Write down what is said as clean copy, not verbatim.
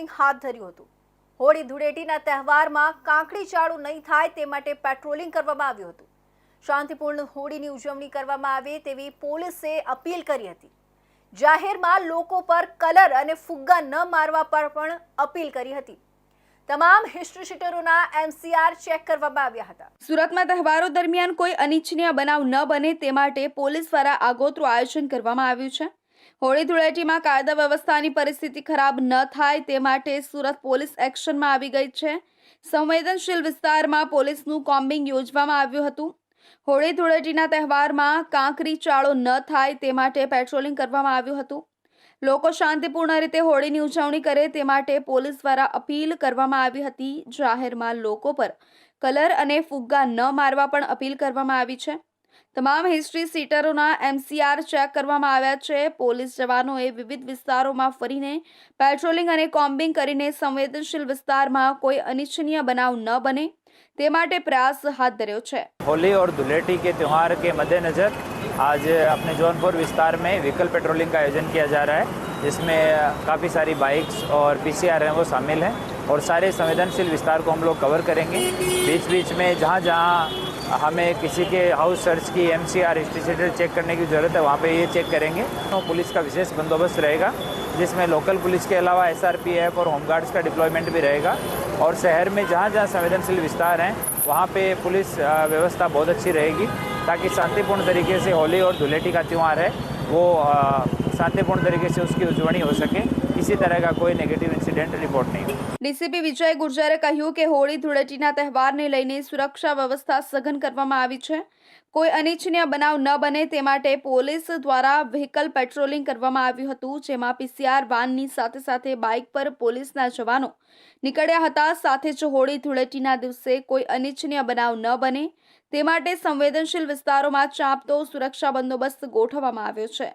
Patrolling હાથ ધર્યું હતું। હોળી ધૂળેટીના તહેવારમાં કાંકરી ચાળું નહીં થાય તે માટે પેટ્રોલિંગ કરવામાં આવ્યું હતું। શાંતિપૂર્ણ હોળીની ઉજવણી કરવામાં આવે તેવી પોલીસે અપીલ કરી હતી। જાહેરમાં લોકો પર કલર અને ફુગ્ગા ન મારવા પર પણ અપીલ કરી હતી। તમામ હિસ્ટ્રી સીટરોના એમસીઆર ચેક કરવામાં આવ્યા હતા। સુરતમાં તહેવારો દરમિયાન કોઈ અનિચ્છનીય બનાવ ન બને તે માટે પોલીસ દ્વારા આગોતરું આયોજન કરવામાં આવ્યું છે। હોળી ધૂળેટીમાં કાયદા વ્યવસ્થાની પરિસ્થિતિ ખરાબ ન થાય તે માટે સુરત પોલીસ એક્શનમાં આવી ગઈ છે। સંવેદનશીલ વિસ્તારમાં પોલીસનું કોમ્બિંગ યોજવામાં આવ્યું હતું। હોળી ધૂળેટીના તહેવારમાં કાંકરી ચાળો ન થાય તે માટે પેટ્રોલિંગ કરવામાં આવ્યું હતું। લોકો શાંતિપૂર્ણ રીતે હોળીની ઉજવણી કરે તે માટે પોલીસ દ્વારા અપીલ કરવામાં આવી હતી। જાહેરમાં લોકો પર કલર અને ફુગ્ગા ન મારવા પણ અપીલ કરવામાં આવી છે। તમામ હિસ્ટ્રી સીટરોના એમસીઆર ચેક કરવામાં આવ્યા છે। પોલીસ જવાનોએ વિવિધ વિસ્તારોમાં ફરીને પેટ્રોલિંગ અને કોમ્બિંગ કરીને સંવેદનશીલ વિસ્તારમાં કોઈ અનિચ્છનીય બનાવ ન બને તે માટે પ્રયાસ હાથ ધર્યો છે। होली और धुलेटी के त्यौहार के मद्देनज़र आज अपने जौनपुर विस्तार में व्हीकल पेट्रोलिंग का आयोजन किया जा रहा है, जिसमें काफ़ी सारी बाइक्स और पीसीआर हैं वो शामिल हैं और सारे संवेदनशील विस्तार को हम लोग कवर करेंगे। बीच बीच में जहाँ जहाँ हमें किसी के हाउस सर्च की एमसीआर हिस्ट्री सीटर चेक करने की ज़रूरत है वहाँ पे ये चेक करेंगे। तो पुलिस का विशेष बंदोबस्त रहेगा, जिसमें लोकल पुलिस के अलावा एसआरपीएफ और होमगार्ड्स का डिप्लॉयमेंट भी रहेगा और शहर में जहाँ जहाँ संवेदनशील विस्तार हैं वहाँ पे पुलिस व्यवस्था बहुत अच्छी रहेगी, ताकि शांतिपूर्ण तरीके से होली और धुलेटी का त्यौहार है वो शांतिपूर्ण तरीके से उसकी उजवणी हो सके, किसी तरह का कोई नेगेटिव इंसिडेंट रिपोर्ट नहीं हो। ડીસીપી વિજય ગુર્જરે કહ્યું કે હોળી ધૂળેટીના તહેવારને લઈને સુરક્ષા વ્યવસ્થા સઘન કરવામાં આવી છે। કોઈ અનિચ્છનીય બનાવ ન બને તે માટે પોલીસ દ્વારા વ્હીકલ પેટ્રોલિંગ કરવામાં આવ્યું હતું, જેમાં પીસીઆર વાનની સાથે સાથે બાઇક પર પોલીસના જવાનો નીકળ્યા હતા। સાથે જ હોળી ધૂળેટીના દિવસે કોઈ અનિચ્છનીય બનાવ ન બને તે માટે સંવેદનશીલ વિસ્તારોમાં ચાંપતો સુરક્ષા બંદોબસ્ત ગોઠવવામાં આવ્યો છે।